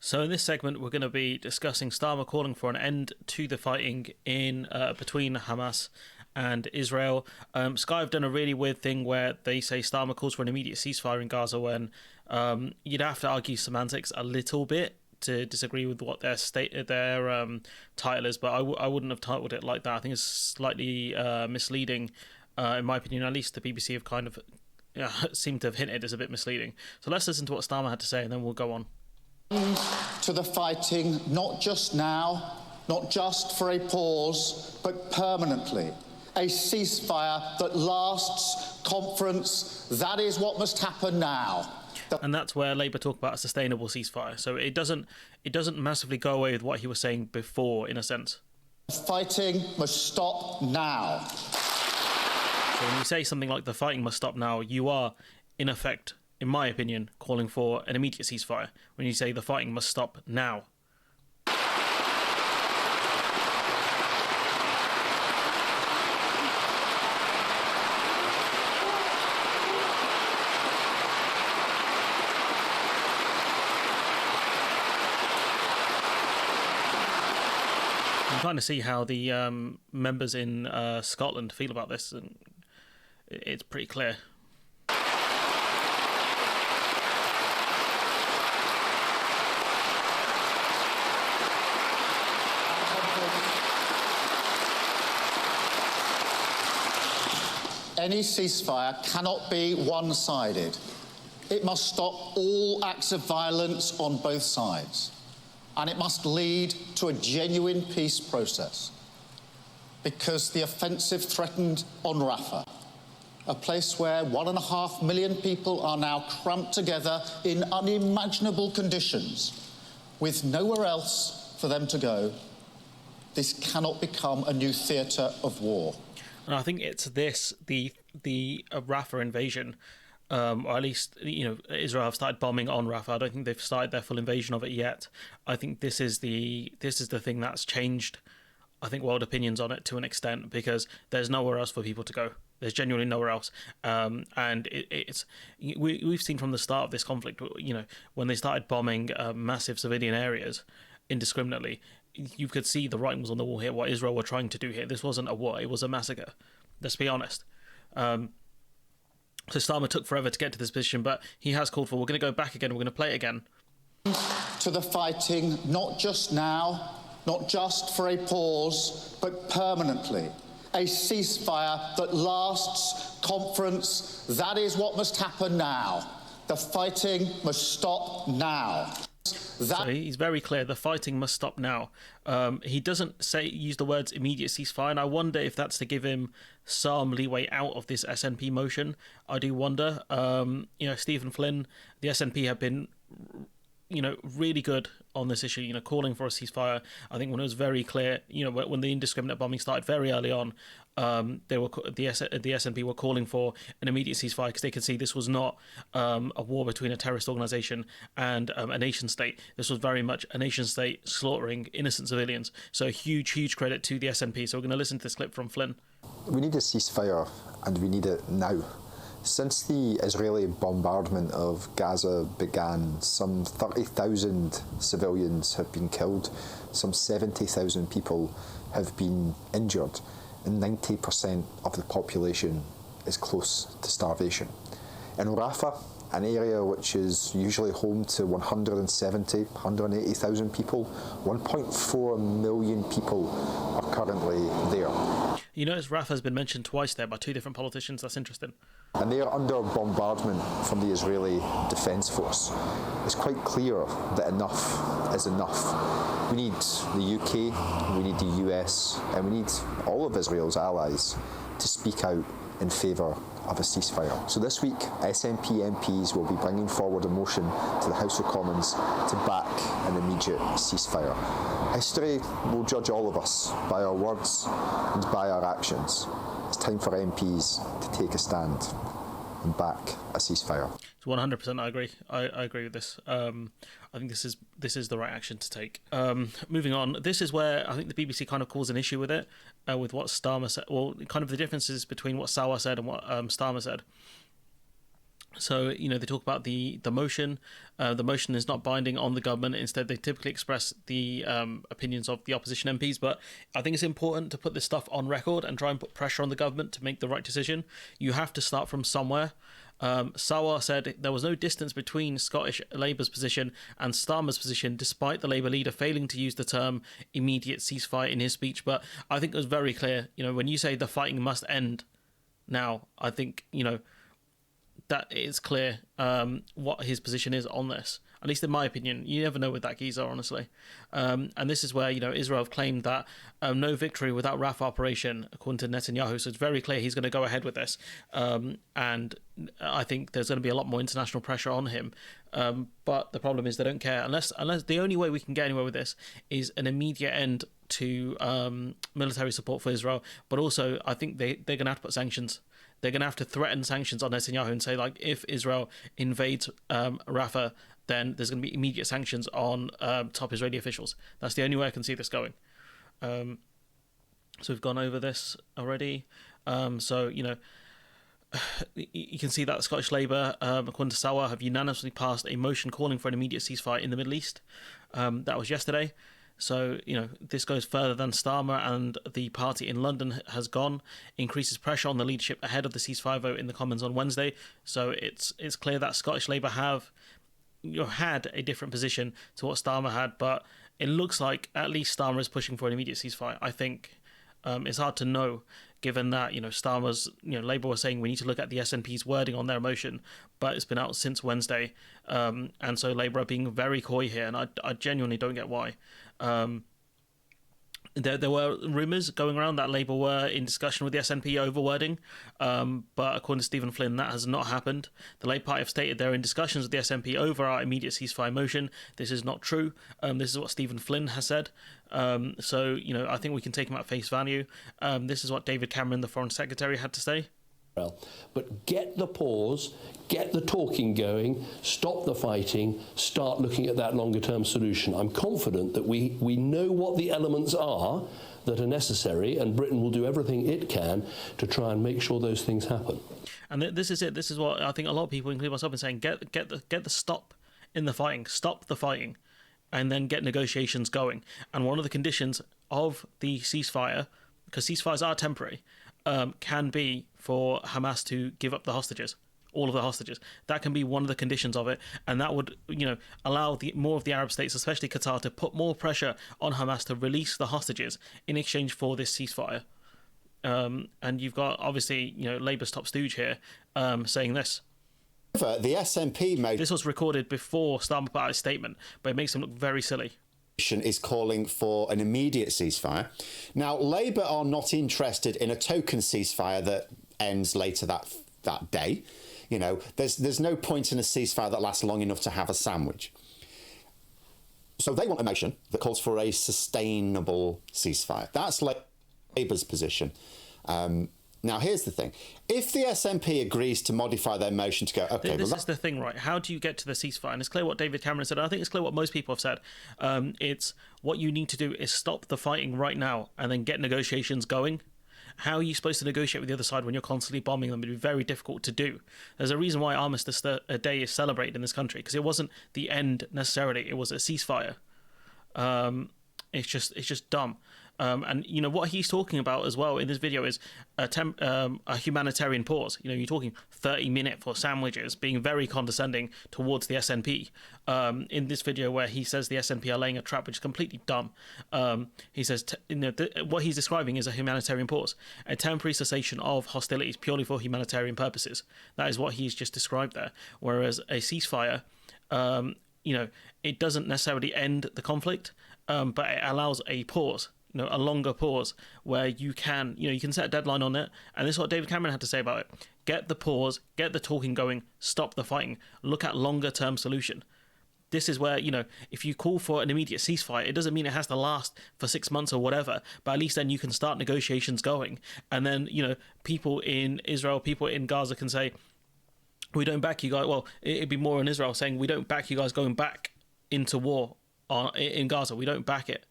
So in this segment, we're going to be discussing Starmer calling for an end to the fighting in between Hamas and Israel. Sky have done a really weird thing where they say Starmer calls for an immediate ceasefire in Gaza when you'd have to argue semantics a little bit to disagree with what their title is, but I wouldn't have titled it like that. I think it's slightly misleading, in my opinion. At least the BBC have kind of seemed to have hinted it's a bit misleading. So let's listen to what Starmer had to say, and then we'll go on. To the fighting, not just now, not just for a pause, but permanently. A ceasefire that lasts, conference, that is what must happen now. And that's where Labour talk about a sustainable ceasefire. So it doesn't massively go away with what he was saying before, in a sense. Fighting must stop now. So when you say something like the fighting must stop now, you are, in effect, in my opinion, calling for an immediate ceasefire. When you say the fighting must stop now. I'm trying to see how the members in Scotland feel about this, and it's pretty clear. Any ceasefire cannot be one-sided. It must stop all acts of violence on both sides. And it must lead to a genuine peace process. Because the offensive threatened on Rafah, a place where 1.5 million people are now cramped together in unimaginable conditions, with nowhere else for them to go, this cannot become a new theatre of war. And I think it's this, the Rafah invasion, or at least, Israel have started bombing on Rafah. I don't think they've started their full invasion of it yet. I think this is the thing that's changed, I think, world opinions on it to an extent, because there's nowhere else for people to go. There's genuinely nowhere else. And we've seen from the start of this conflict, when they started bombing massive civilian areas indiscriminately, you could see the writing was on the wall here, what Israel were trying to do here. This wasn't a war, it was a massacre. Let's be honest. So Starmer took forever to get to this position, but he has called for, we're going to go back again, we're going to play it again. To the fighting, not just now, not just for a pause, but permanently. A ceasefire that lasts, conference, that is what must happen now. The fighting must stop now. So he's very clear, the fighting must stop now. He doesn't use the words immediate ceasefire, and I wonder if that's to give him some leeway out of this SNP motion. I do wonder. Stephen Flynn, the SNP have been really good on this issue, calling for a ceasefire. I think when it was very clear, when the indiscriminate bombing started very early on, the SNP were calling for an immediate ceasefire because they could see this was not a war between a terrorist organisation and a nation state. This was very much a nation state slaughtering innocent civilians. So huge credit to the SNP. So we're going to listen to this clip from Flynn. We need a ceasefire, and we need it now. Since the Israeli bombardment of Gaza began, some 30,000 civilians have been killed, some 70,000 people have been injured, and 90% of the population is close to starvation. In Rafah, an area which is usually home to 180,000 people, 1.4 million people are currently there. You notice Rafah has been mentioned twice there by two different politicians. That's interesting. And they are under bombardment from the Israeli Defence Force. It's quite clear that enough is enough. We need the UK, we need the US, and we need all of Israel's allies to speak out in favour of a ceasefire. So this week, SNP MPs will be bringing forward a motion to the House of Commons to back an immediate ceasefire. History will judge all of us by our words and by our actions. It's time for MPs to take a stand and back a ceasefire. 100%, I agree. I agree with this. I think this is the right action to take. Moving on, this is where I think the BBC kind of calls an issue with it, with what Starmer said. Well, kind of the differences between what Sawa said and what Starmer said. So, they talk about the motion. The motion is not binding on the government. Instead, they typically express the opinions of the opposition MPs. But I think it's important to put this stuff on record and try and put pressure on the government to make the right decision. You have to start from somewhere. Sawar said there was no distance between Scottish Labour's position and Starmer's position, despite the Labour leader failing to use the term immediate ceasefire in his speech. But I think it was very clear, when you say the fighting must end now, I think, that it's clear what his position is on this. At least in my opinion. You never know with that geezer, honestly. And this is where, Israel have claimed that no victory without Rafah operation, according to Netanyahu. So it's very clear he's going to go ahead with this. And I think there's going to be a lot more international pressure on him. But the problem is they don't care. Unless the only way we can get anywhere with this is an immediate end to military support for Israel. But also, I think they're going to have to put sanctions. They're going to have to threaten sanctions on Netanyahu and say, like, if Israel invades Rafah, then there's going to be immediate sanctions on top Israeli officials. That's the only way I can see this going. So we've gone over this already. So, you can see that Scottish Labour, according to Sawar, have unanimously passed a motion calling for an immediate ceasefire in the Middle East. That was yesterday. So, this goes further than Starmer and the party in London has gone, increases pressure on the leadership ahead of the ceasefire vote in the Commons on Wednesday. So it's clear that Scottish Labour have had a different position to what Starmer had, but it looks like at least Starmer is pushing for an immediate ceasefire. I think it's hard to know, given that Starmer's Labour was saying we need to look at the SNP's wording on their motion, but it's been out since Wednesday, and so Labour are being very coy here, and I genuinely don't get why. There were rumours going around that Labour were in discussion with the SNP over wording, but according to Stephen Flynn, that has not happened. The Labour Party have stated they're in discussions with the SNP over our immediate ceasefire motion. This is not true. This is what Stephen Flynn has said. So, I think we can take him at face value. This is what David Cameron, the Foreign Secretary, had to say. But get the pause, get the talking going, stop the fighting, start looking at that longer term solution. I'm confident that we know what the elements are that are necessary, and Britain will do everything it can to try and make sure those things happen. And this is it. This is what I think a lot of people, including myself, are saying: get the stop in the fighting, stop the fighting, and then get negotiations going. And one of the conditions of the ceasefire, because ceasefires are temporary, can be for Hamas to give up the hostages, all of the hostages. That can be one of the conditions of it, and that would, allow more of the Arab states, especially Qatar, to put more pressure on Hamas to release the hostages in exchange for this ceasefire. And you've got, obviously, Labour's top stooge here saying this. The SNP made... This was recorded before Starmer put out his statement, but it makes him look very silly. Is calling for an immediate ceasefire. Now, Labour are not interested in a token ceasefire that ends later that day. There's no point in a ceasefire that lasts long enough to have a sandwich. So they want a motion that calls for a sustainable ceasefire. That's Labour's position. Now, here's the thing. If the SNP agrees to modify their motion to go, okay... This is the thing, right? How do you get to the ceasefire? And it's clear what David Cameron said. And I think it's clear what most people have said. It's what you need to do is stop the fighting right now and then get negotiations going. How are you supposed to negotiate with the other side when you're constantly bombing them? It'd be very difficult to do. There's a reason why Armistice Day is celebrated in this country, because it wasn't the end necessarily. It was a ceasefire. It's just dumb. And what he's talking about as well in this video is a humanitarian pause. You're talking 30-minute for sandwiches, being very condescending towards the SNP. In this video where he says the SNP are laying a trap, which is completely dumb. He says what he's describing is a humanitarian pause, a temporary cessation of hostilities purely for humanitarian purposes. That is what he's just described there. Whereas a ceasefire, it doesn't necessarily end the conflict, but it allows a pause. A longer pause where you can set a deadline on it. And this is what David Cameron had to say about it. Get the pause, get the talking going, stop the fighting, look at longer term solution. This is where, if you call for an immediate ceasefire, it doesn't mean it has to last for 6 months or whatever, but at least then you can start negotiations going. And then, people in Israel, people in Gaza can say, we don't back you guys. Well, it'd be more in Israel saying, we don't back you guys going back into war in Gaza. We don't back it.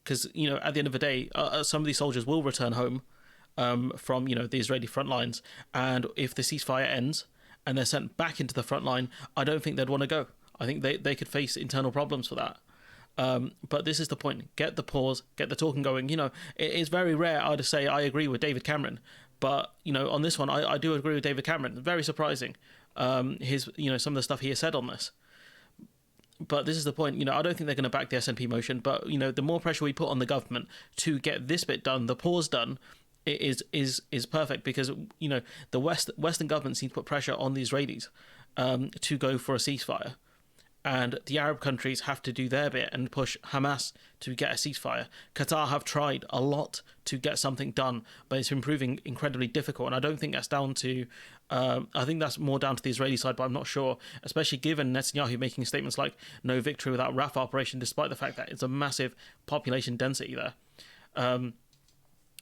Because, at the end of the day, some of these soldiers will return home from, the Israeli front lines. And if the ceasefire ends and they're sent back into the front line, I don't think they'd want to go. I think they could face internal problems for that. But this is the point. Get the pause, get the talking going. You know, it is very rare I to say I agree with David Cameron. But, you know, on this one, I do agree with David Cameron. Very surprising. His, you know, some of the stuff he has said on this. But this is the point. You know, I don't think they're going to back the SNP motion. But, you know, the more pressure we put on the government to get this bit done, the pause done, it is perfect, because, you know, the Western governments need to put pressure on the Israelis to go for a ceasefire. And the Arab countries have to do their bit and push Hamas to get a ceasefire. Qatar have tried a lot to get something done, but it's been proving incredibly difficult. And I don't think that's down to, I think that's more down to the Israeli side, but I'm not sure, especially given Netanyahu making statements like no victory without Rafah operation, despite the fact that it's a massive population density there.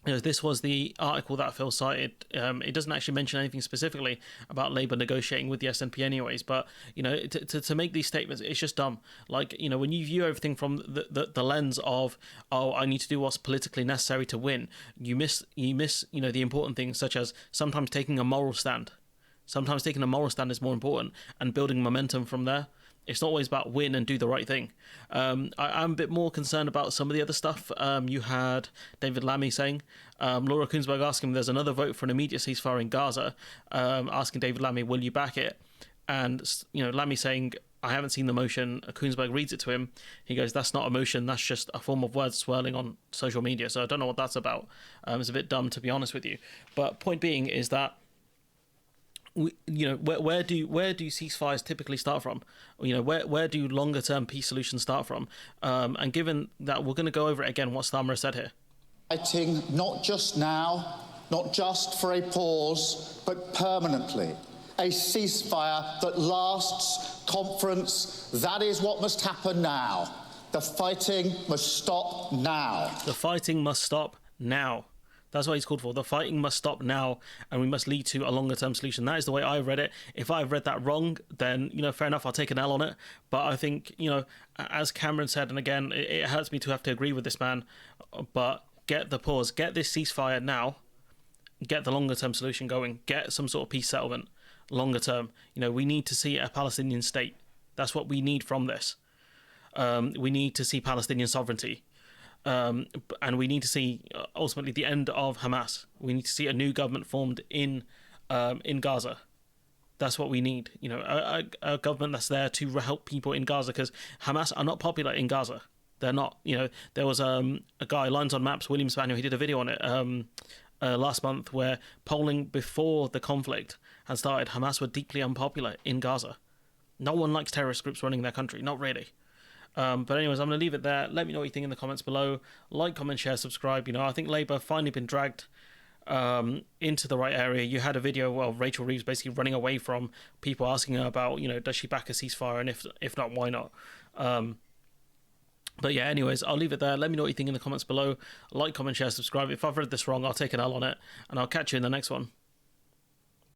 You know, this was the article that Phil cited. It doesn't actually mention anything specifically about Labour negotiating with the SNP anyways, but, you know, to make these statements, it's just dumb. Like, you know, when you view everything from the lens of, oh, I need to do what's politically necessary to win, you miss, you know, the important things, such as sometimes taking a moral stand. Sometimes taking a moral stand is more important, and building momentum from there. It's not always about win and do the right thing. I'm a bit more concerned about some of the other stuff. You had David Lammy saying, Laura Kuenssberg asking him, there's another vote for an immediate ceasefire in Gaza, asking David Lammy, will you back it? And, you know, Lammy saying, I haven't seen the motion. Kuenssberg reads it to him. He goes, that's not a motion. That's just a form of words swirling on social media. So I don't know what that's about. It's a bit dumb, to be honest with you. But point being is that, you know, where do ceasefires typically start from? You know, where do longer term peace solutions start from? And given that we're going to go over it again, what Starmer said here. Fighting not just now, not just for a pause, but permanently. A ceasefire that lasts. Conference, that is what must happen now. The fighting must stop now. The fighting must stop now. That's what he's called for. The fighting must stop now, and we must lead to a longer-term solution. That is the way I've read it. If I've read that wrong, then, you know, fair enough, I'll take an L on it. But I think, you know, as Cameron said, and again, it hurts me to have to agree with this man, but get the pause, get this ceasefire now, get the longer-term solution going, get some sort of peace settlement longer term. You know, we need to see a Palestinian state. That's what we need from this. We need to see Palestinian sovereignty. And we need to see ultimately the end of Hamas. We need to see a new government formed in Gaza. That's what we need. You know, a government that's there to help people in Gaza, because Hamas are not popular in Gaza. They're not. You know, there was a guy, Lines on Maps, William Spaniel. He did a video on it last month where polling before the conflict had started, Hamas were deeply unpopular in Gaza. No one likes terrorist groups running their country. Not really. But anyways, I'm going to leave it there. Let me know what you think in the comments below. Like, comment, share, subscribe. You know, I think Labour finally been dragged into the right area. You had a video of Rachel Reeves basically running away from people asking her about, you know, does she back a ceasefire, and if not, why not? But yeah, anyways, I'll leave it there. Let me know what you think in the comments below. Like, comment, share, subscribe. If I've read this wrong, I'll take an L on it, and I'll catch you in the next one.